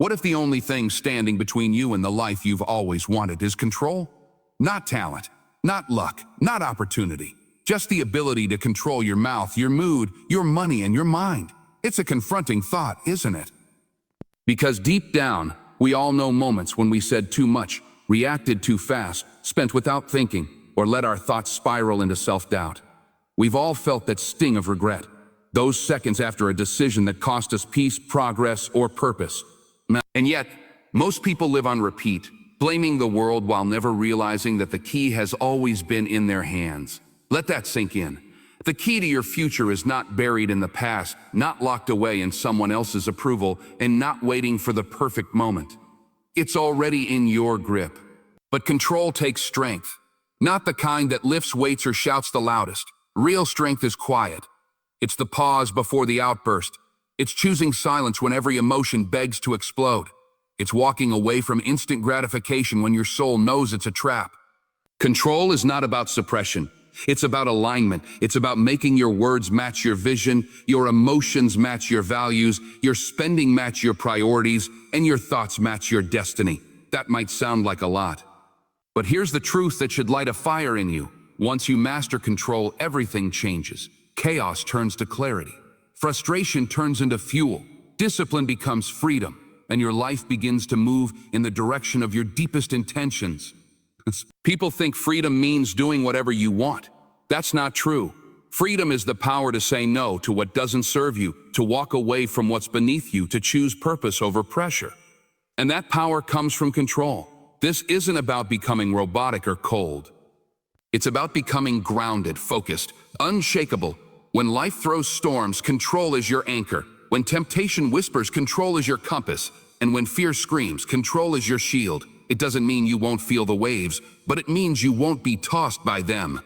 What if the only thing standing between you and the life you've always wanted is control? Not talent, not luck, not opportunity. Just the ability to control your mouth, your mood, your money, and your mind. It's a confronting thought, isn't it? Because deep down, we all know moments when we said too much, reacted too fast, spent without thinking, or let our thoughts spiral into self-doubt. We've all felt that sting of regret, those seconds after a decision that cost us peace, progress, or purpose. And yet, most people live on repeat, blaming the world while never realizing that the key has always been in their hands. Let that sink in. The key to your future is not buried in the past, not locked away in someone else's approval, and not waiting for the perfect moment. It's already in your grip. But control takes strength, not the kind that lifts weights or shouts the loudest. Real strength is quiet. It's the pause before the outburst. It's choosing silence when every emotion begs to explode. It's walking away from instant gratification when your soul knows it's a trap. Control is not about suppression. It's about alignment. It's about making your words match your vision, your emotions match your values, your spending match your priorities, and your thoughts match your destiny. That might sound like a lot. But here's the truth that should light a fire in you. Once you master control, everything changes. Chaos turns to clarity. Frustration turns into fuel. Discipline becomes freedom, and your life begins to move in the direction of your deepest intentions. People think freedom means doing whatever you want. That's not true. Freedom is the power to say no to what doesn't serve you, to walk away from what's beneath you, to choose purpose over pressure. And that power comes from control. This isn't about becoming robotic or cold. It's about becoming grounded, focused, unshakable. When life throws storms, control is your anchor. When temptation whispers, control is your compass. And when fear screams, control is your shield. It doesn't mean you won't feel the waves, but it means you won't be tossed by them.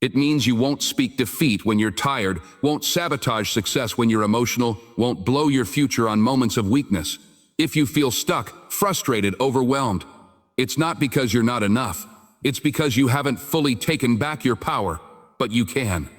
It means you won't speak defeat when you're tired, won't sabotage success when you're emotional, won't blow your future on moments of weakness. If you feel stuck, frustrated, overwhelmed, it's not because you're not enough. It's because you haven't fully taken back your power, but you can.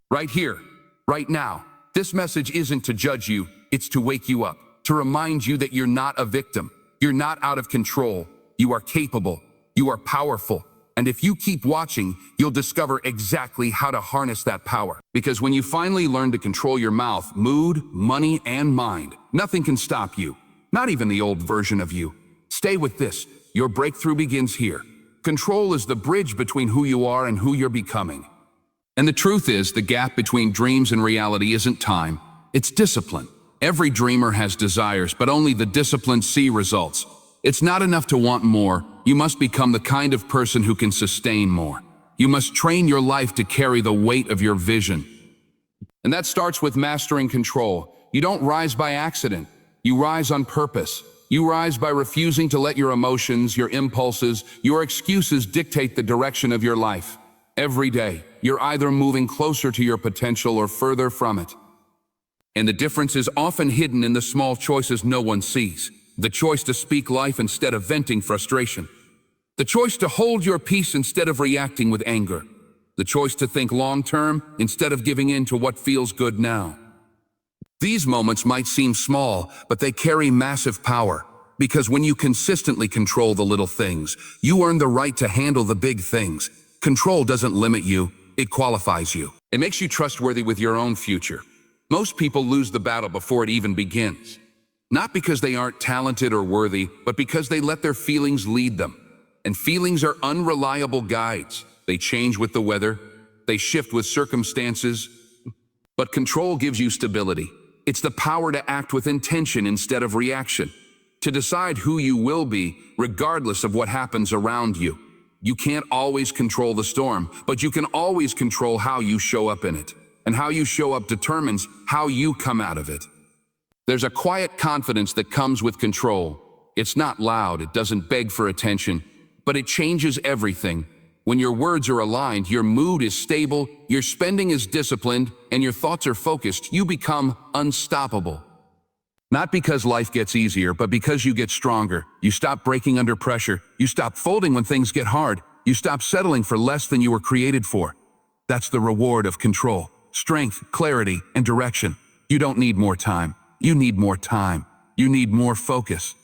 Right here, right now. This message isn't to judge you, it's to wake you up, to remind you that you're not a victim. You're not out of control. You are capable. You are powerful. And if you keep watching, you'll discover exactly how to harness that power. Because when you finally learn to control your mouth, mood, money, and mind, nothing can stop you. Not even the old version of you. Stay with this. Your breakthrough begins here. Control is the bridge between who you are and who you're becoming. And the truth is, the gap between dreams and reality isn't time. It's discipline. Every dreamer has desires, but only the disciplined see results. It's not enough to want more. You must become the kind of person who can sustain more. You must train your life to carry the weight of your vision. And that starts with mastering control. You don't rise by accident. You rise on purpose. You rise by refusing to let your emotions, your impulses, your excuses dictate the direction of your life. Every day, you're either moving closer to your potential or further from it. And the difference is often hidden in the small choices no one sees. The choice to speak life instead of venting frustration. The choice to hold your peace instead of reacting with anger. The choice to think long-term instead of giving in to what feels good now. These moments might seem small, but they carry massive power. Because when you consistently control the little things, you earn the right to handle the big things. Control doesn't limit you, it qualifies you. It makes you trustworthy with your own future. Most people lose the battle before it even begins. Not because they aren't talented or worthy, but because they let their feelings lead them. And feelings are unreliable guides. They change with the weather, they shift with circumstances. But control gives you stability. It's the power to act with intention instead of reaction. To decide who you will be, regardless of what happens around you. You can't always control the storm, but you can always control how you show up in it. And how you show up determines how you come out of it. There's a quiet confidence that comes with control. It's not loud, it doesn't beg for attention, but it changes everything. When your words are aligned, your mood is stable, your spending is disciplined, and your thoughts are focused, you become unstoppable. Not because life gets easier, but because you get stronger. You stop breaking under pressure. You stop folding when things get hard. You stop settling for less than you were created for. That's the reward of control. Strength, clarity, and direction. You don't need more time. You need more time. You need more focus.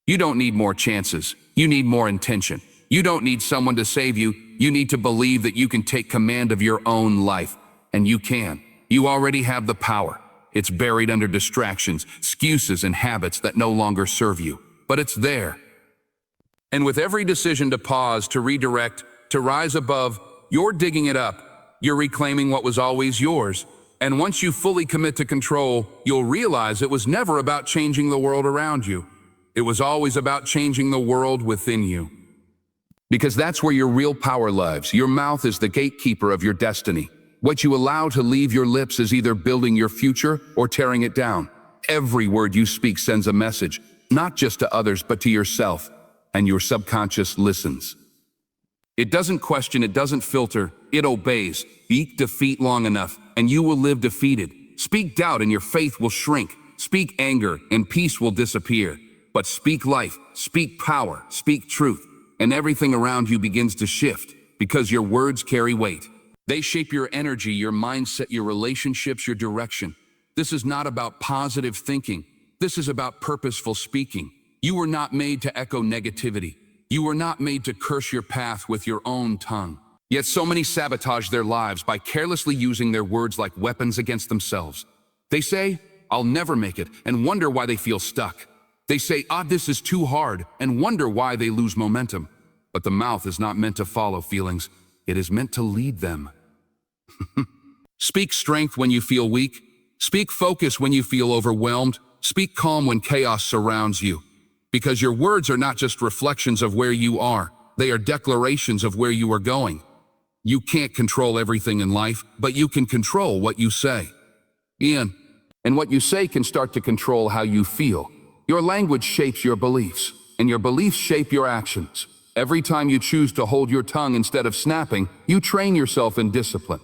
You don't need more chances. You need more intention. You don't need someone to save you. You need to believe that you can take command of your own life. And you can. You already have the power. It's buried under distractions, excuses, and habits that no longer serve you. But it's there. And with every decision to pause, to redirect, to rise above, you're digging it up. You're reclaiming what was always yours. And once you fully commit to control, you'll realize it was never about changing the world around you. It was always about changing the world within you. Because that's where your real power lives. Your mouth is the gatekeeper of your destiny. What you allow to leave your lips is either building your future or tearing it down. Every word you speak sends a message, not just to others, but to yourself. And your subconscious listens. It doesn't question, it doesn't filter, it obeys. Speak defeat long enough, and you will live defeated. Speak doubt, and your faith will shrink. Speak anger, and peace will disappear. But speak life, speak power, speak truth, and everything around you begins to shift, because your words carry weight. They shape your energy, your mindset, your relationships, your direction. This is not about positive thinking. This is about purposeful speaking. You were not made to echo negativity. You were not made to curse your path with your own tongue. Yet so many sabotage their lives by carelessly using their words like weapons against themselves. They say, "I'll never make it," and wonder why they feel stuck. They say, "This is too hard," and wonder why they lose momentum. But the mouth is not meant to follow feelings. It is meant to lead them. Speak strength when you feel weak. Speak focus when you feel overwhelmed. Speak calm when chaos surrounds you. Because your words are not just reflections of where you are. They are declarations of where you are going. You can't control everything in life, but you can control what you say. And what you say can start to control how you feel. Your language shapes your beliefs, and your beliefs shape your actions. Every time you choose to hold your tongue instead of snapping, you train yourself in discipline.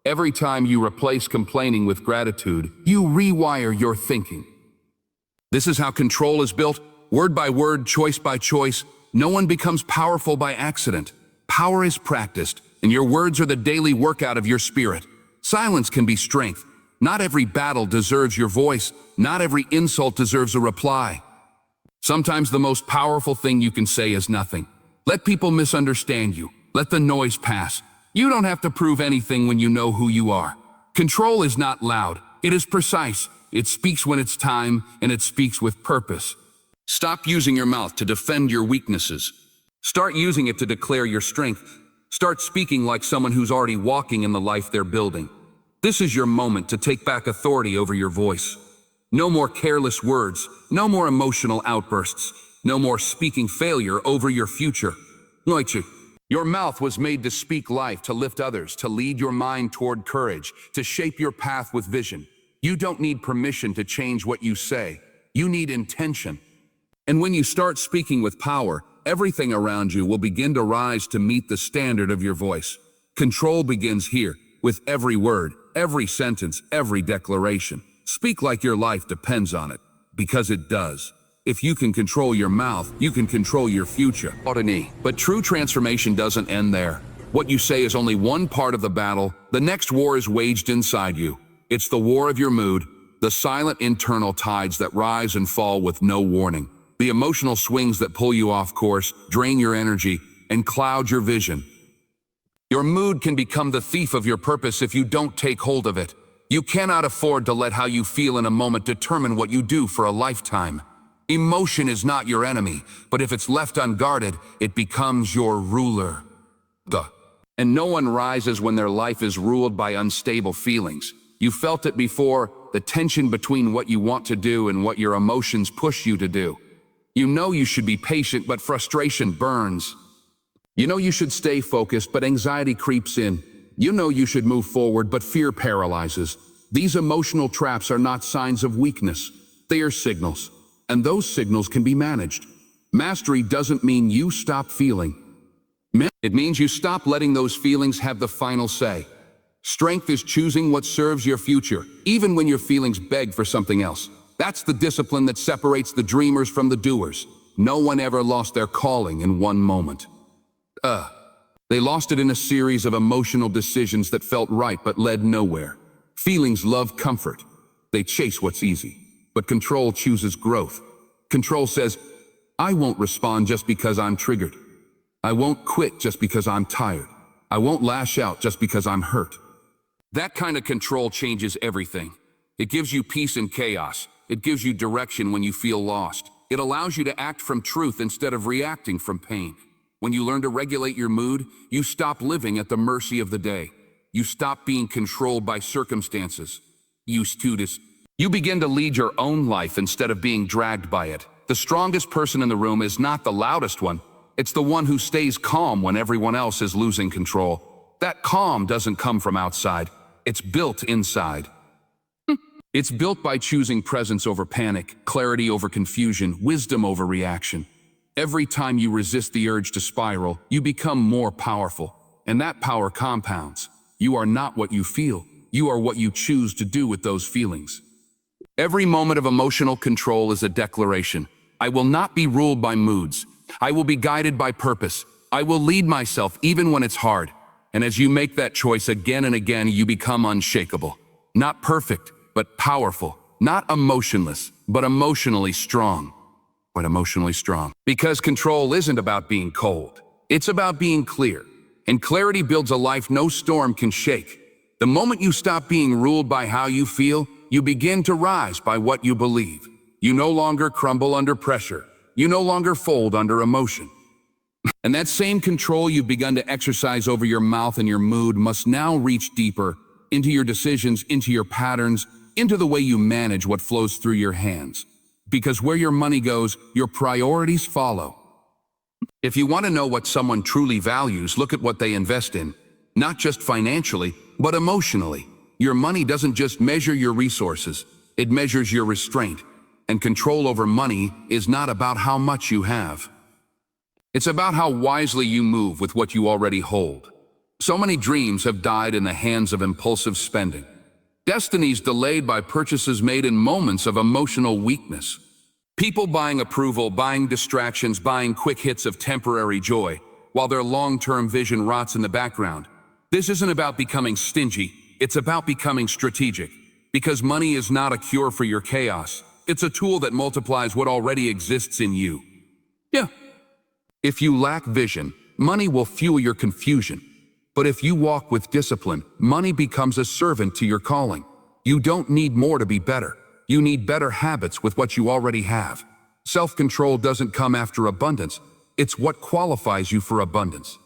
Every time you replace complaining with gratitude, you rewire your thinking. This is how control is built, word by word, choice by choice. No one becomes powerful by accident. Power is practiced, and your words are the daily workout of your spirit. Silence can be strength. Not every battle deserves your voice. Not every insult deserves a reply. Sometimes the most powerful thing you can say is nothing. Let people misunderstand you. Let the noise pass. You don't have to prove anything when you know who you are. Control is not loud. It is precise. It speaks when it's time, and it speaks with purpose. Stop using your mouth to defend your weaknesses. Start using it to declare your strength. Start speaking like someone who's already walking in the life they're building. This is your moment to take back authority over your voice. No more careless words. No more emotional outbursts. No more speaking failure over your future. Your mouth was made to speak life, to lift others, to lead your mind toward courage, to shape your path with vision. You don't need permission to change what you say. You need intention. And when you start speaking with power, everything around you will begin to rise to meet the standard of your voice. Control begins here, with every word, every sentence, every declaration. Speak like your life depends on it, because it does. If you can control your mouth, you can control your future. But true transformation doesn't end there. What you say is only one part of the battle. The next war is waged inside you. It's the war of your mood, the silent internal tides that rise and fall with no warning. The emotional swings that pull you off course, drain your energy, and cloud your vision. Your mood can become the thief of your purpose if you don't take hold of it. You cannot afford to let how you feel in a moment determine what you do for a lifetime. Emotion is not your enemy, but if it's left unguarded, it becomes your ruler. And no one rises when their life is ruled by unstable feelings. You felt it before, the tension between what you want to do and what your emotions push you to do. You know you should be patient, but frustration burns. You know you should stay focused, but anxiety creeps in. You know you should move forward, but fear paralyzes. These emotional traps are not signs of weakness. They are signals, and those signals can be managed. Mastery doesn't mean you stop feeling. It means you stop letting those feelings have the final say. Strength is choosing what serves your future, even when your feelings beg for something else. That's the discipline that separates the dreamers from the doers. No one ever lost their calling in one moment. They lost it in a series of emotional decisions that felt right but led nowhere. Feelings love comfort. They chase what's easy. but control chooses growth. Control says, I won't respond just because I'm triggered. I won't quit just because I'm tired. I won't lash out just because I'm hurt. That kind of control changes everything. It gives you peace in chaos. It gives you direction when you feel lost. It allows you to act from truth instead of reacting from pain. When you learn to regulate your mood, you stop living at the mercy of the day. You stop being controlled by circumstances. You begin to lead your own life instead of being dragged by it. The strongest person in the room is not the loudest one. It's the one who stays calm when everyone else is losing control. That calm doesn't come from outside. It's built inside. It's built by choosing presence over panic, clarity over confusion, wisdom over reaction. Every time you resist the urge to spiral, you become more powerful. And that power compounds. You are not what you feel. You are what you choose to do with those feelings. Every moment of emotional control is a declaration. I will not be ruled by moods. I will be guided by purpose. I will lead myself even when it's hard. And as you make that choice again and again, you become unshakable. Not perfect, but powerful. Not emotionless, but emotionally strong. Because control isn't about being cold. It's about being clear. And clarity builds a life no storm can shake. The moment you stop being ruled by how you feel, you begin to rise by what you believe. You no longer crumble under pressure. You no longer fold under emotion. And that same control you've begun to exercise over your mouth and your mood must now reach deeper into your decisions, into your patterns, into the way you manage what flows through your hands. Because where your money goes, your priorities follow. If you want to know what someone truly values, look at what they invest in. Not just financially, but emotionally. Your money doesn't just measure your resources, it measures your restraint. And control over money is not about how much you have. It's about how wisely you move with what you already hold. So many dreams have died in the hands of impulsive spending. Destinies delayed by purchases made in moments of emotional weakness. People buying approval, buying distractions, buying quick hits of temporary joy, while their long-term vision rots in the background. This isn't about becoming stingy, it's about becoming strategic. Because money is not a cure for your chaos. It's a tool that multiplies what already exists in you. Yeah. If you lack vision, money will fuel your confusion. But if you walk with discipline, money becomes a servant to your calling. You don't need more to be better. You need better habits with what you already have. Self-control doesn't come after abundance. It's what qualifies you for abundance.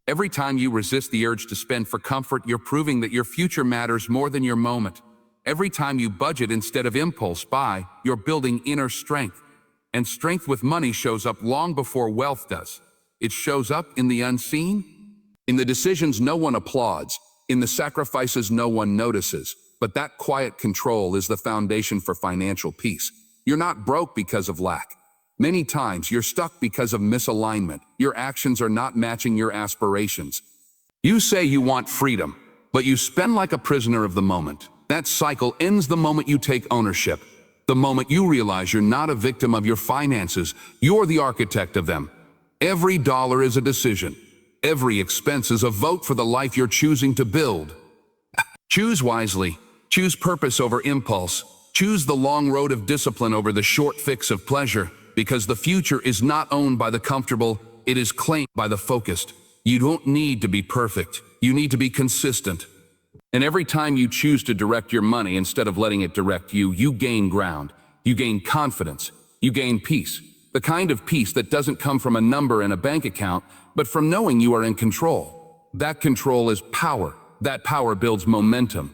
Every time you resist the urge to spend for comfort, you're proving that your future matters more than your moment. Every time you budget instead of impulse buy, you're building inner strength. And strength with money shows up long before wealth does. It shows up in the unseen, in the decisions no one applauds, in the sacrifices no one notices. But that quiet control is the foundation for financial peace. You're not broke because of lack. Many times you're stuck because of misalignment. Your actions are not matching your aspirations. You say you want freedom, but you spend like a prisoner of the moment. That cycle ends the moment you take ownership. The moment you realize you're not a victim of your finances, you're the architect of them. Every dollar is a decision. Every expense is a vote for the life you're choosing to build. Choose wisely. Choose purpose over impulse. Choose the long road of discipline over the short fix of pleasure, because the future is not owned by the comfortable, it is claimed by the focused. You don't need to be perfect. You need to be consistent. And every time you choose to direct your money instead of letting it direct you, you gain ground. You gain confidence. You gain peace. The kind of peace that doesn't come from a number in a bank account, but from knowing you are in control. That control is power. That power builds momentum.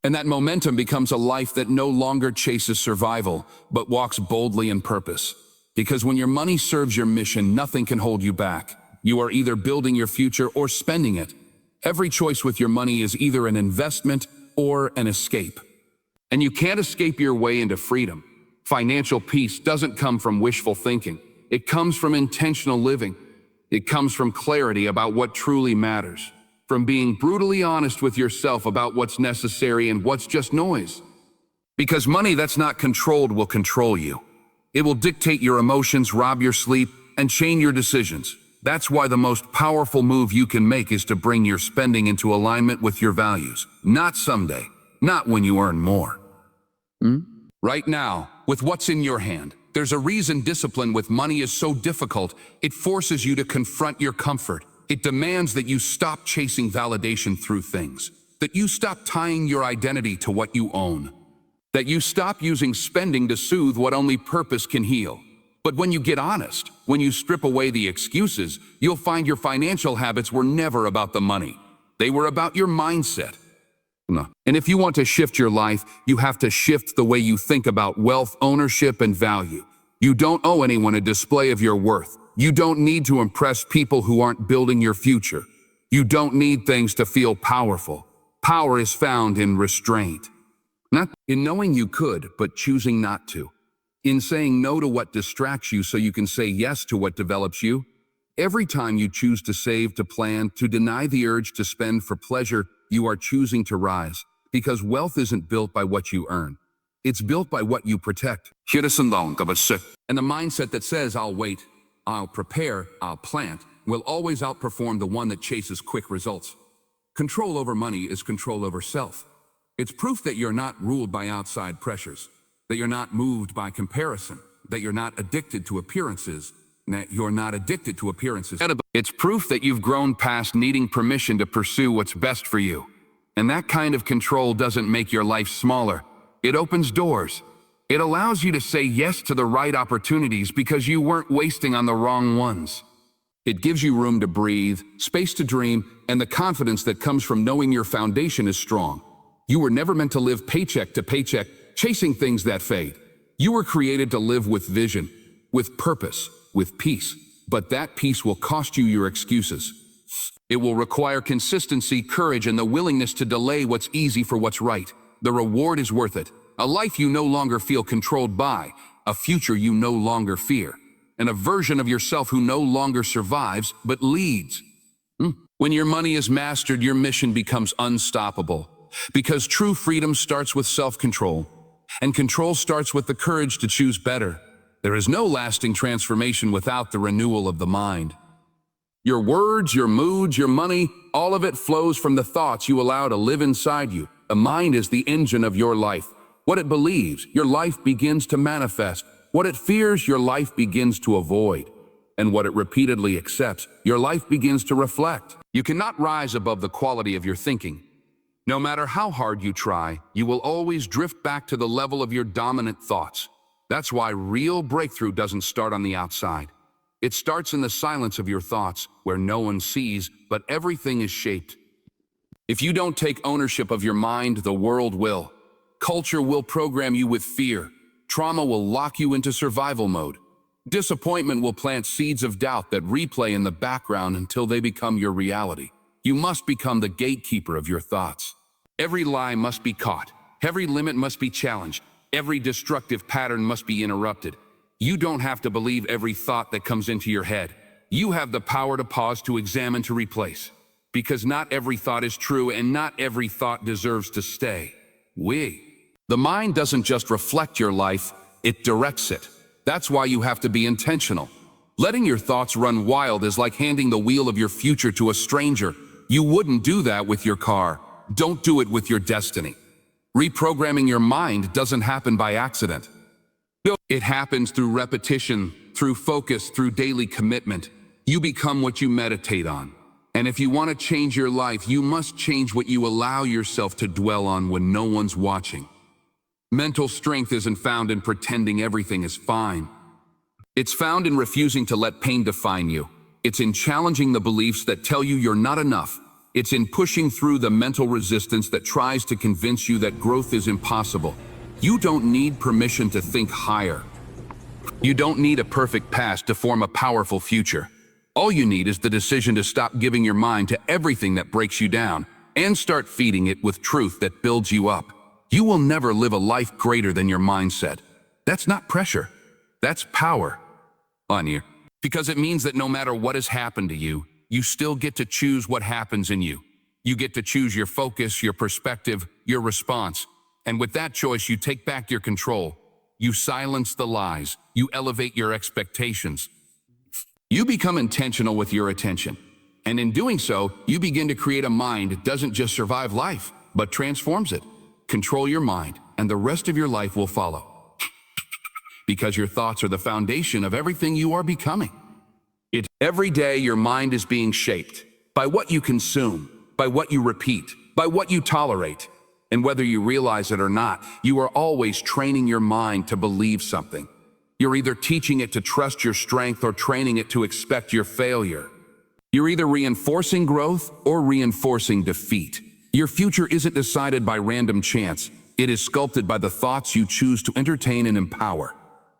And that momentum becomes a life that no longer chases survival, but walks boldly in purpose. Because when your money serves your mission, nothing can hold you back. You are either building your future or spending it. Every choice with your money is either an investment or an escape. And you can't escape your way into freedom. Financial peace doesn't come from wishful thinking. It comes from intentional living. It comes from clarity about what truly matters. From being brutally honest with yourself about what's necessary and what's just noise. Because money that's not controlled will control you. It will dictate your emotions, rob your sleep, and chain your decisions. That's why the most powerful move you can make is to bring your spending into alignment with your values. Not someday. Not when you earn more. Right now, with what's in your hand. There's a reason discipline with money is so difficult. It forces you to confront your comfort. It demands that you stop chasing validation through things, that you stop tying your identity to what you own, that you stop using spending to soothe what only purpose can heal. But when you get honest, when you strip away the excuses, you'll find your financial habits were never about the money. They were about your mindset. No. And if you want to shift your life, you have to shift the way you think about wealth, ownership, and value. You don't owe anyone a display of your worth. You don't need to impress people who aren't building your future. You don't need things to feel powerful. Power is found in restraint. Not in knowing you could, but choosing not to. In saying no to what distracts you so you can say yes to what develops you. Every time you choose to save, to plan, to deny the urge to spend for pleasure, you are choosing to rise. Because wealth isn't built by what you earn. It's built by what you protect. And the mindset that says, I'll wait, I'll prepare, I'll plant, will always outperform the one that chases quick results. Control over money is control over self. It's proof that you're not ruled by outside pressures, that you're not moved by comparison, that you're not addicted to appearances, It's proof that you've grown past needing permission to pursue what's best for you. And that kind of control doesn't make your life smaller. It opens doors. It allows you to say yes to the right opportunities because you weren't wasting on the wrong ones. It gives you room to breathe, space to dream, and the confidence that comes from knowing your foundation is strong. You were never meant to live paycheck to paycheck, chasing things that fade. You were created to live with vision, with purpose, with peace. But that peace will cost you your excuses. It will require consistency, courage, and the willingness to delay what's easy for what's right. The reward is worth it. A life you no longer feel controlled by, a future you no longer fear, and a version of yourself who no longer survives, but leads. When your money is mastered, your mission becomes unstoppable. Because true freedom starts with self-control, and control starts with the courage to choose better. There is no lasting transformation without the renewal of the mind. Your words, your moods, your money, all of it flows from the thoughts you allow to live inside you. The mind is the engine of your life. What it believes, your life begins to manifest. What it fears, your life begins to avoid. And what it repeatedly accepts, your life begins to reflect. You cannot rise above the quality of your thinking. No matter how hard you try, you will always drift back to the level of your dominant thoughts. That's why real breakthrough doesn't start on the outside. It starts in the silence of your thoughts, where no one sees, but everything is shaped. If you don't take ownership of your mind, the world will. Culture will program you with fear. Trauma will lock you into survival mode. Disappointment will plant seeds of doubt that replay in the background until they become your reality. You must become the gatekeeper of your thoughts. Every lie must be caught. Every limit must be challenged. Every destructive pattern must be interrupted. You don't have to believe every thought that comes into your head. You have the power to pause, to examine, to replace. Because not every thought is true and not every thought deserves to stay. The mind doesn't just reflect your life, it directs it. That's why you have to be intentional. Letting your thoughts run wild is like handing the wheel of your future to a stranger. You wouldn't do that with your car. Don't do it with your destiny. Reprogramming your mind doesn't happen by accident. It happens through repetition, through focus, through daily commitment. You become what you meditate on. And if you want to change your life, you must change what you allow yourself to dwell on when no one's watching. Mental strength isn't found in pretending everything is fine. It's found in refusing to let pain define you. It's in challenging the beliefs that tell you you're not enough. It's in pushing through the mental resistance that tries to convince you that growth is impossible. You don't need permission to think higher. You don't need a perfect past to form a powerful future. All you need is the decision to stop giving your mind to everything that breaks you down and start feeding it with truth that builds you up. You will never live a life greater than your mindset. That's not pressure. That's power. On you. Because it means that no matter what has happened to you, you still get to choose what happens in you. You get to choose your focus, your perspective, your response. And with that choice, you take back your control. You silence the lies. You elevate your expectations. You become intentional with your attention. And in doing so, you begin to create a mind that doesn't just survive life, but transforms it. Control your mind, and the rest of your life will follow. because your thoughts are the foundation of everything you are becoming. Every day your mind is being shaped by what you consume, by what you repeat, by what you tolerate. And whether you realize it or not, you are always training your mind to believe something. You're either teaching it to trust your strength or training it to expect your failure. You're either reinforcing growth or reinforcing defeat. Your future isn't decided by random chance. It is sculpted by the thoughts you choose to entertain and empower.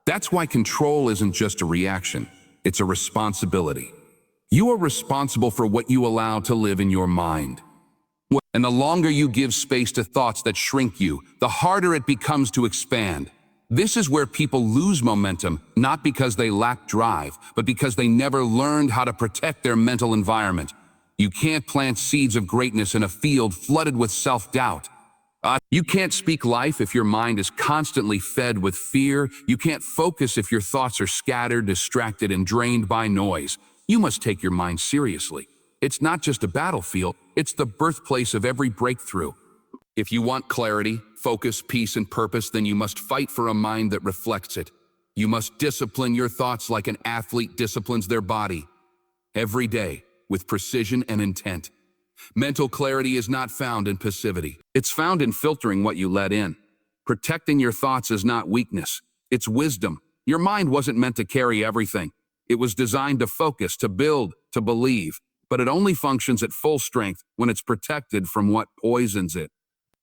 That's why control isn't just a reaction. It's a responsibility. You are responsible for what you allow to live in your mind. And the longer you give space to thoughts that shrink you, the harder it becomes to expand. This is where people lose momentum, not because they lack drive, but because they never learned how to protect their mental environment. You can't plant seeds of greatness in a field flooded with self-doubt. You can't speak life if your mind is constantly fed with fear. You can't focus if your thoughts are scattered, distracted, and drained by noise. You must take your mind seriously. It's not just a battlefield, it's the birthplace of every breakthrough. If you want clarity, focus, peace, and purpose, then you must fight for a mind that reflects it. You must discipline your thoughts like an athlete disciplines their body. Every day, with precision and intent. Mental clarity is not found in passivity. It's found in filtering what you let in. Protecting your thoughts is not weakness, it's wisdom. Your mind wasn't meant to carry everything. It was designed to focus, to build, to believe. But it only functions at full strength when it's protected from what poisons it.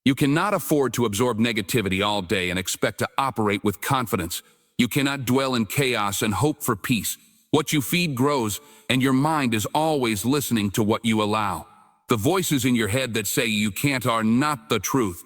You cannot afford to absorb negativity all day and expect to operate with confidence. You cannot dwell in chaos and hope for peace. What you feed grows, and your mind is always listening to what you allow. The voices in your head that say you can't are not the truth.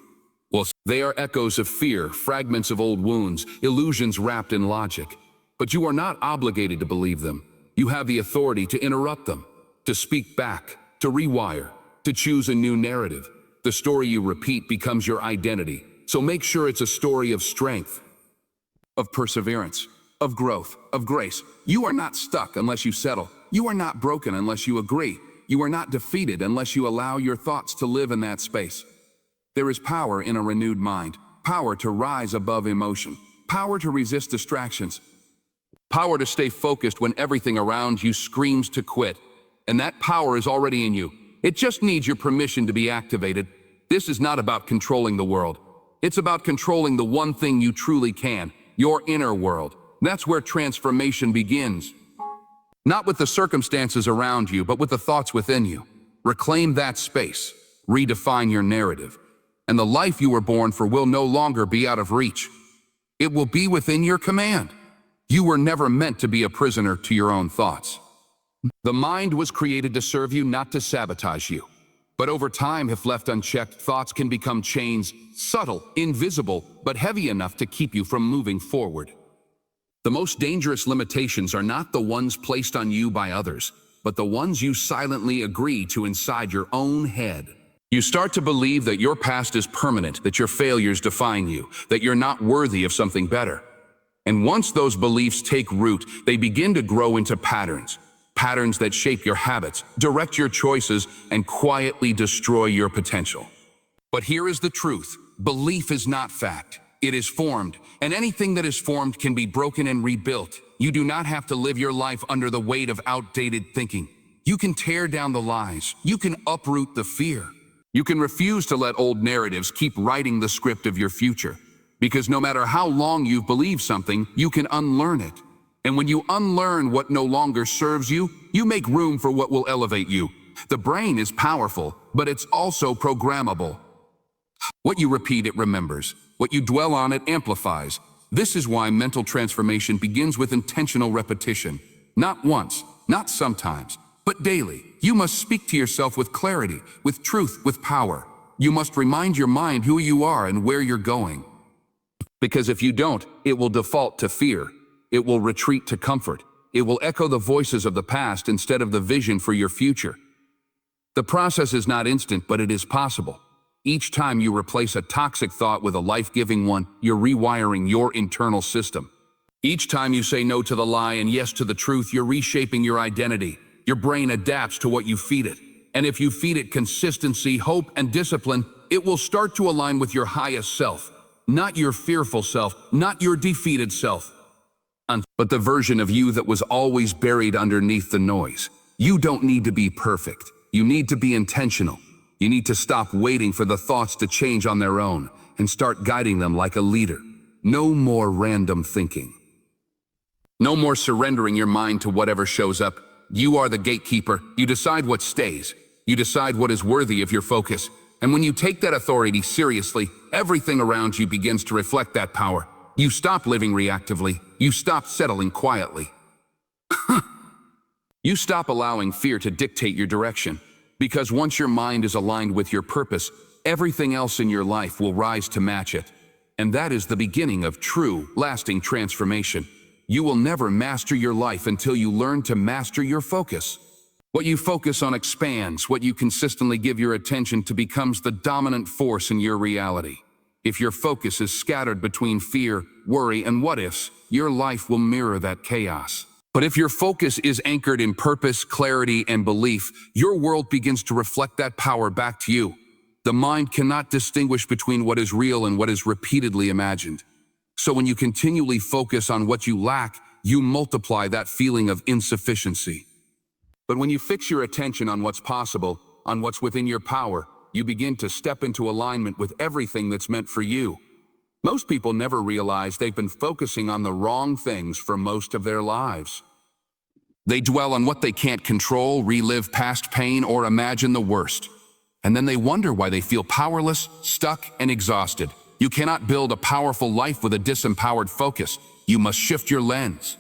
Well, they are echoes of fear, fragments of old wounds, illusions wrapped in logic. But you are not obligated to believe them. You have the authority to interrupt them, to speak back, to rewire, to choose a new narrative. The story you repeat becomes your identity. So make sure it's a story of strength, of perseverance, of growth, of grace. You are not stuck unless you settle. You are not broken unless you agree. You are not defeated unless you allow your thoughts to live in that space. There is power in a renewed mind, power to rise above emotion, power to resist distractions, power to stay focused when everything around you screams to quit. And that power is already in you. It just needs your permission to be activated. This is not about controlling the world. It's about controlling the one thing you truly can, your inner world. That's where transformation begins. Not with the circumstances around you, but with the thoughts within you. Reclaim that space. Redefine your narrative. And the life you were born for will no longer be out of reach. It will be within your command. You were never meant to be a prisoner to your own thoughts. The mind was created to serve you, not to sabotage you. But over time, if left unchecked, thoughts can become chains, subtle, invisible, but heavy enough to keep you from moving forward. The most dangerous limitations are not the ones placed on you by others, but the ones you silently agree to inside your own head. You start to believe that your past is permanent, that your failures define you, that you're not worthy of something better. And once those beliefs take root, they begin to grow into patterns. Patterns that shape your habits, direct your choices, and quietly destroy your potential. But here is the truth. Belief is not fact. It is formed, and anything that is formed can be broken and rebuilt. You do not have to live your life under the weight of outdated thinking. You can tear down the lies. You can uproot the fear. You can refuse to let old narratives keep writing the script of your future. Because no matter how long you've believed something, you can unlearn it. And when you unlearn what no longer serves you, you make room for what will elevate you. The brain is powerful, but it's also programmable. What you repeat, it remembers. What you dwell on, it amplifies. This is why mental transformation begins with intentional repetition. Not once, not sometimes, but daily. You must speak to yourself with clarity, with truth, with power. You must remind your mind who you are and where you're going. Because if you don't, it will default to fear. It will retreat to comfort. It will echo the voices of the past instead of the vision for your future. The process is not instant, but it is possible. Each time you replace a toxic thought with a life-giving one, you're rewiring your internal system. Each time you say no to the lie and yes to the truth, you're reshaping your identity. Your brain adapts to what you feed it. And if you feed it consistency, hope, and discipline, it will start to align with your highest self. Not your fearful self, not your defeated self, but the version of you that was always buried underneath the noise. You don't need to be perfect. You need to be intentional. You need to stop waiting for the thoughts to change on their own and start guiding them like a leader. No more random thinking. No more surrendering your mind to whatever shows up. You are the gatekeeper. You decide what stays. You decide what is worthy of your focus. And when you take that authority seriously, everything around you begins to reflect that power. You stop living reactively. You stop settling quietly. You stop allowing fear to dictate your direction. Because once your mind is aligned with your purpose, everything else in your life will rise to match it. And that is the beginning of true, lasting transformation. You will never master your life until you learn to master your focus. What you focus on expands. What you consistently give your attention to becomes the dominant force in your reality. If your focus is scattered between fear, worry, and what-ifs, your life will mirror that chaos. But if your focus is anchored in purpose, clarity, and belief, your world begins to reflect that power back to you. The mind cannot distinguish between what is real and what is repeatedly imagined. So when you continually focus on what you lack, you multiply that feeling of insufficiency. But when you fix your attention on what's possible, on what's within your power, you begin to step into alignment with everything that's meant for you. Most people never realize they've been focusing on the wrong things for most of their lives. They dwell on what they can't control, relive past pain, or imagine the worst. And then they wonder why they feel powerless, stuck, and exhausted. You cannot build a powerful life with a disempowered focus. You must shift your lens.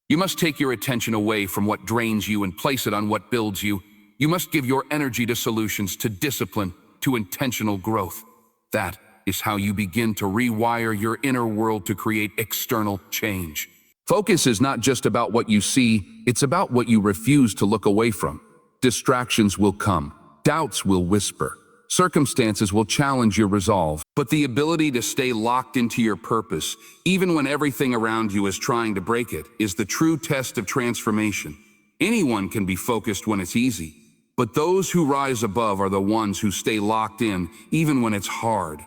You must take your attention away from what drains you and place it on what builds you. You must give your energy to solutions, to discipline, to intentional growth. That is how you begin to rewire your inner world to create external change. Focus is not just about what you see, it's about what you refuse to look away from. Distractions will come, doubts will whisper, circumstances will challenge your resolve. But the ability to stay locked into your purpose, even when everything around you is trying to break it, is the true test of transformation. Anyone can be focused when it's easy, but those who rise above are the ones who stay locked in, even when it's hard.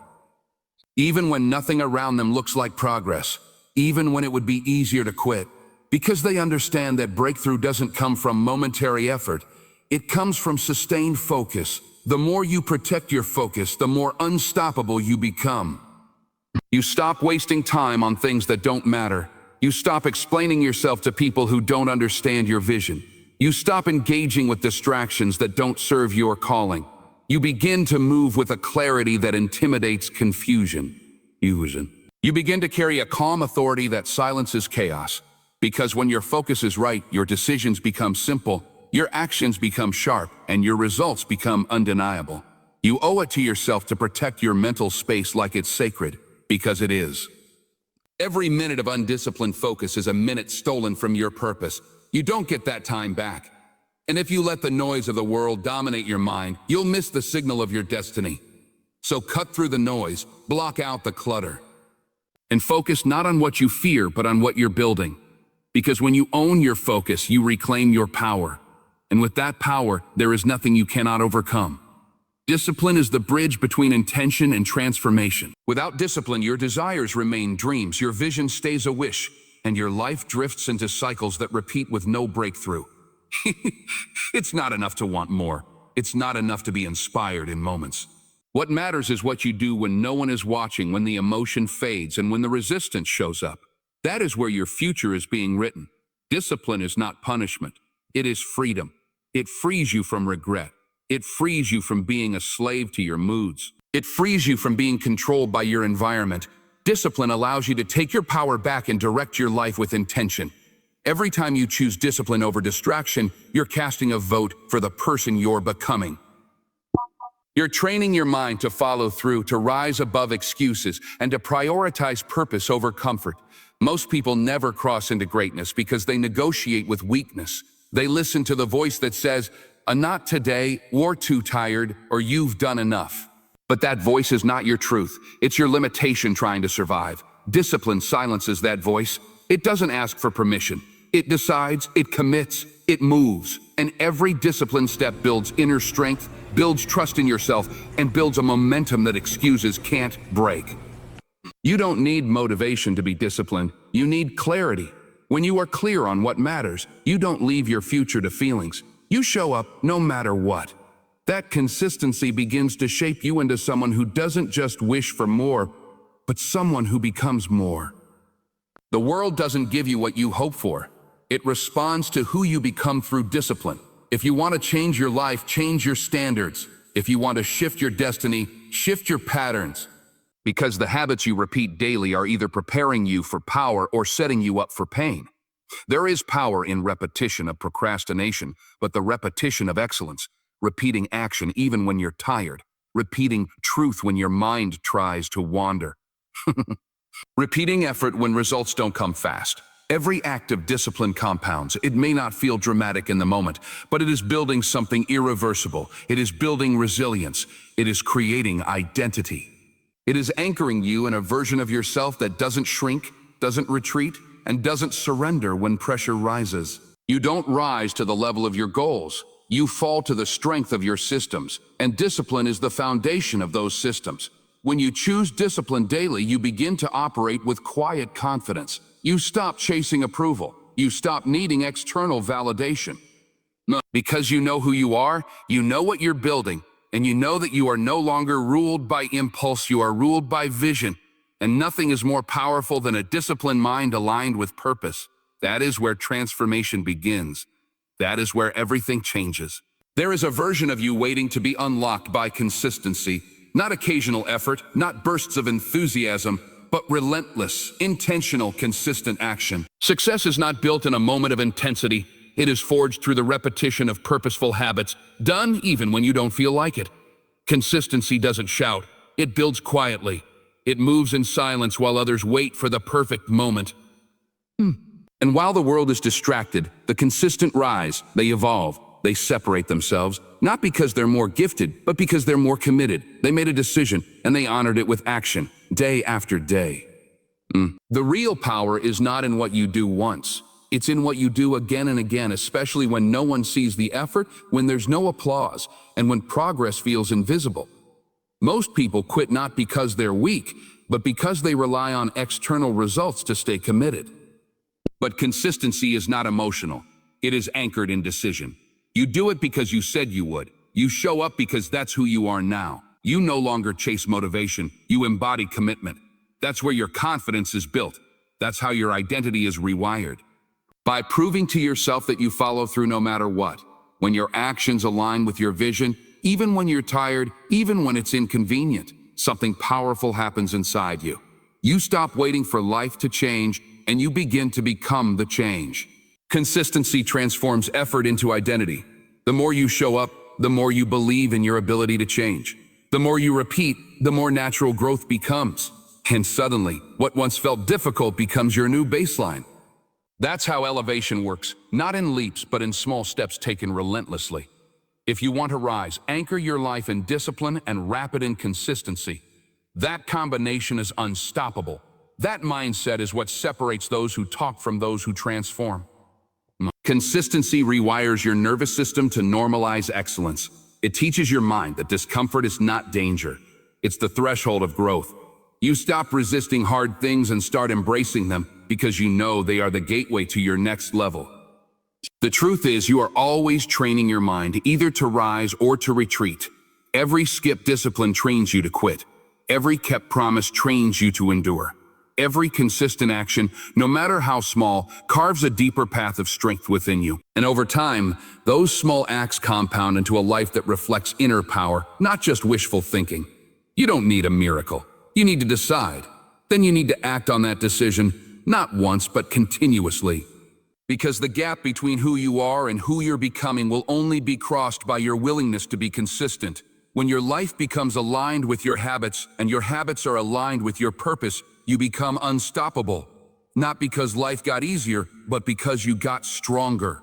Even when nothing around them looks like progress. Even when it would be easier to quit, because they understand that breakthrough doesn't come from momentary effort, it comes from sustained focus. The more you protect your focus, the more unstoppable you become. You stop wasting time on things that don't matter. You stop explaining yourself to people who don't understand your vision. You stop engaging with distractions that don't serve your calling. You begin to move with a clarity that intimidates confusion. You begin to carry a calm authority that silences chaos. Because when your focus is right, your decisions become simple, your actions become sharp, and your results become undeniable. You owe it to yourself to protect your mental space like it's sacred, because it is. Every minute of undisciplined focus is a minute stolen from your purpose. You don't get that time back. And if you let the noise of the world dominate your mind, you'll miss the signal of your destiny. So cut through the noise, block out the clutter. And focus not on what you fear, but on what you're building. Because when you own your focus, you reclaim your power. And with that power, there is nothing you cannot overcome. Discipline is the bridge between intention and transformation. Without discipline, your desires remain dreams, your vision stays a wish, and your life drifts into cycles that repeat with no breakthrough. It's not enough to want more. It's not enough to be inspired in moments. What matters is what you do when no one is watching, when the emotion fades, and when the resistance shows up. That is where your future is being written. Discipline is not punishment. It is freedom. It frees you from regret. It frees you from being a slave to your moods. It frees you from being controlled by your environment. Discipline allows you to take your power back and direct your life with intention. Every time you choose discipline over distraction, you're casting a vote for the person you're becoming. You're training your mind to follow through, to rise above excuses, and to prioritize purpose over comfort. Most people never cross into greatness because they negotiate with weakness. They listen to the voice that says, not today, or too tired, or you've done enough. But that voice is not your truth. It's your limitation trying to survive. Discipline silences that voice. It doesn't ask for permission. It decides, it commits, it moves. And every discipline step builds inner strength, builds trust in yourself, and builds a momentum that excuses can't break. You don't need motivation to be disciplined. You need clarity. When you are clear on what matters, you don't leave your future to feelings. You show up no matter what. That consistency begins to shape you into someone who doesn't just wish for more, but someone who becomes more. The world doesn't give you what you hope for. It responds to who you become through discipline. If you want to change your life, change your standards. If you want to shift your destiny, shift your patterns. Because the habits you repeat daily are either preparing you for power or setting you up for pain. There is power in repetition of procrastination, but the repetition of excellence, repeating action even when you're tired, repeating truth when your mind tries to wander. Repeating effort when results don't come fast. Every act of discipline compounds. It may not feel dramatic in the moment, but it is building something irreversible. It is building resilience. It is creating identity. It is anchoring you in a version of yourself that doesn't shrink, doesn't retreat, and doesn't surrender when pressure rises. You don't rise to the level of your goals. You fall to the strength of your systems, and discipline is the foundation of those systems. When you choose discipline daily, you begin to operate with quiet confidence. You stop chasing approval. You stop needing external validation. Because you know who you are, you know what you're building, and you know that you are no longer ruled by impulse, you are ruled by vision. And nothing is more powerful than a disciplined mind aligned with purpose. That is where transformation begins. That is where everything changes. There is a version of you waiting to be unlocked by consistency, not occasional effort, not bursts of enthusiasm, but relentless, intentional, consistent action. Success is not built in a moment of intensity. It is forged through the repetition of purposeful habits, done even when you don't feel like it. Consistency doesn't shout. It builds quietly. It moves in silence while others wait for the perfect moment. And while the world is distracted, the consistent rise, they evolve, they separate themselves, not because they're more gifted, but because they're more committed. They made a decision, and they honored it with action, day after day. The real power is not in what you do once. It's in what you do again and again, especially when no one sees the effort, when there's no applause, and when progress feels invisible. Most people quit not because they're weak, but because they rely on external results to stay committed. But consistency is not emotional. It is anchored in decision. You do it because you said you would. You show up because that's who you are now. You no longer chase motivation. You embody commitment. That's where your confidence is built. That's how your identity is rewired. By proving to yourself that you follow through no matter what. When your actions align with your vision, even when you're tired, even when it's inconvenient, something powerful happens inside you. You stop waiting for life to change, and you begin to become the change. Consistency transforms effort into identity. The more you show up, the more you believe in your ability to change. The more you repeat, the more natural growth becomes. And suddenly, what once felt difficult becomes your new baseline. That's how elevation works, not in leaps, but in small steps taken relentlessly. If you want to rise, anchor your life in discipline and wrap it in consistency. That combination is unstoppable. That mindset is what separates those who talk from those who transform. Consistency rewires your nervous system to normalize excellence. It teaches your mind that discomfort is not danger. It's the threshold of growth. You stop resisting hard things and start embracing them because you know they are the gateway to your next level. The truth is, you are always training your mind either to rise or to retreat. Every skip discipline trains you to quit. Every kept promise trains you to endure. Every consistent action, no matter how small, carves a deeper path of strength within you. And over time, those small acts compound into a life that reflects inner power, not just wishful thinking. You don't need a miracle. You need to decide. Then you need to act on that decision, not once, but continuously. Because the gap between who you are and who you're becoming will only be crossed by your willingness to be consistent. When your life becomes aligned with your habits and your habits are aligned with your purpose, you become unstoppable. Not because life got easier, but because you got stronger.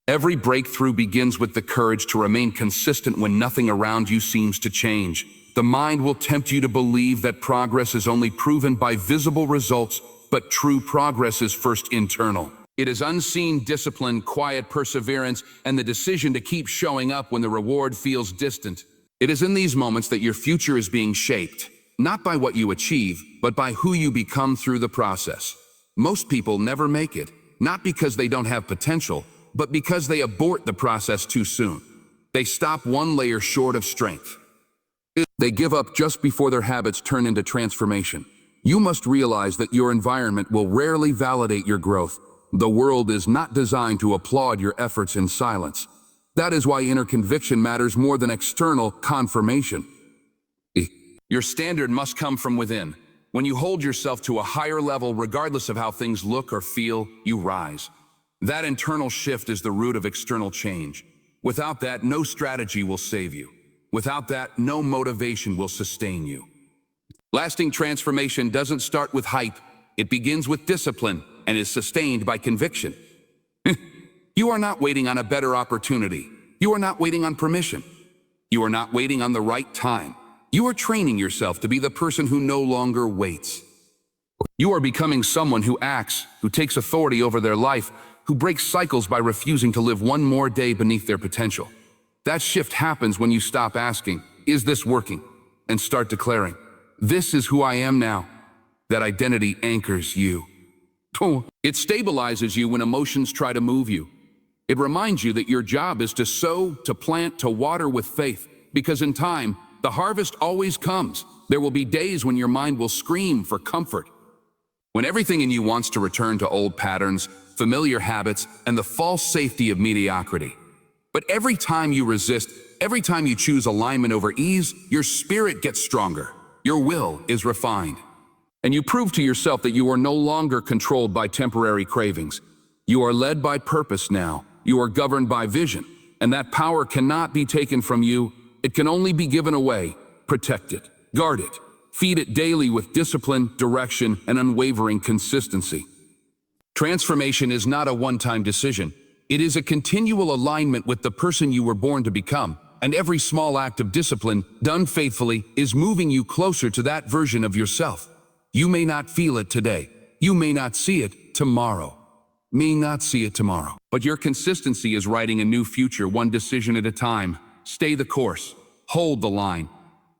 Every breakthrough begins with the courage to remain consistent when nothing around you seems to change. The mind will tempt you to believe that progress is only proven by visible results, but true progress is first internal. It is unseen discipline, quiet perseverance, and the decision to keep showing up when the reward feels distant. It is in these moments that your future is being shaped, not by what you achieve, but by who you become through the process. Most people never make it. not because they don't have potential, but because they abort the process too soon. They stop one layer short of strength. They give up just before their habits turn into transformation. You must realize that your environment will rarely validate your growth. The world is not designed to applaud your efforts in silence. That is why inner conviction matters more than external confirmation. Your standard must come from within. When you hold yourself to a higher level, regardless of how things look or feel, you rise. That internal shift is the root of external change. Without that, no strategy will save you. Without that, no motivation will sustain you. Lasting transformation doesn't start with hype. It begins with discipline and is sustained by conviction. You are not waiting on a better opportunity. You are not waiting on permission. You are not waiting on the right time. You are training yourself to be the person who no longer waits. You are becoming someone who acts, who takes authority over their life, who breaks cycles by refusing to live one more day beneath their potential. That shift happens when you stop asking, "Is this working?" and start declaring, "This is who I am now." That identity anchors you. It stabilizes you when emotions try to move you. It reminds you that your job is to sow, to plant, to water with faith, because in time, the harvest always comes. There will be days when your mind will scream for comfort, when everything in you wants to return to old patterns, familiar habits, and the false safety of mediocrity. But every time you resist, every time you choose alignment over ease, your spirit gets stronger, your will is refined. And you prove to yourself that you are no longer controlled by temporary cravings. You are led by purpose now. You are governed by vision, and that power cannot be taken from you. It can only be given away. Protect it, guard it, feed it daily with discipline, direction, and unwavering consistency. Transformation is not a one-time decision. It is a continual alignment with the person you were born to become, and every small act of discipline, done faithfully, is moving you closer to that version of yourself. You may not feel it today. You may not see it tomorrow. But your consistency is writing a new future, one decision at a time. Stay the course. Hold the line.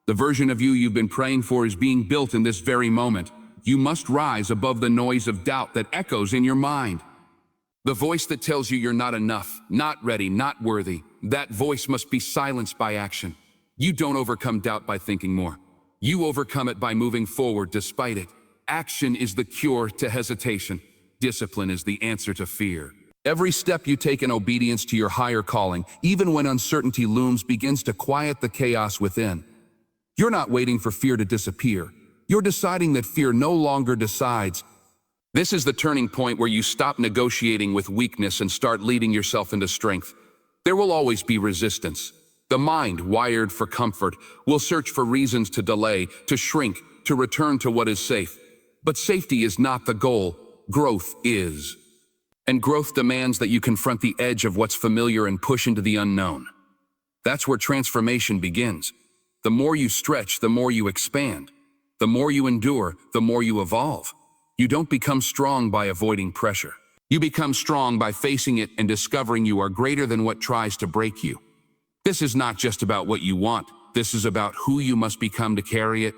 The version of you you've been praying for is being built in this very moment. You must rise above the noise of doubt that echoes in your mind. The voice that tells you you're not enough, not ready, not worthy, that voice must be silenced by action. You don't overcome doubt by thinking more. You overcome it by moving forward despite it. Action is the cure to hesitation. Discipline is the answer to fear. Every step you take in obedience to your higher calling, even when uncertainty looms, begins to quiet the chaos within. You're not waiting for fear to disappear. You're deciding that fear no longer decides. This is the turning point where you stop negotiating with weakness and start leading yourself into strength. There will always be resistance. The mind, wired for comfort, will search for reasons to delay, to shrink, to return to what is safe. But safety is not the goal. Growth is. And growth demands that you confront the edge of what's familiar and push into the unknown. That's where transformation begins. The more you stretch, the more you expand. The more you endure, the more you evolve. You don't become strong by avoiding pressure. You become strong by facing it and discovering you are greater than what tries to break you. This is not just about what you want. This is about who you must become to carry it.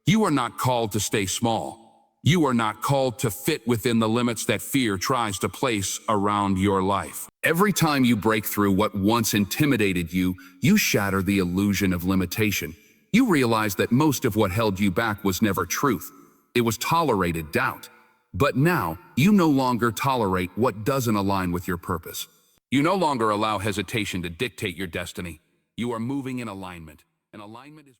You are not called to stay small. You are not called to fit within the limits that fear tries to place around your life. Every time you break through what once intimidated you, you shatter the illusion of limitation. You realize that most of what held you back was never truth. It was tolerated doubt. But now, you no longer tolerate what doesn't align with your purpose. You no longer allow hesitation to dictate your destiny. You are moving in alignment, and alignment is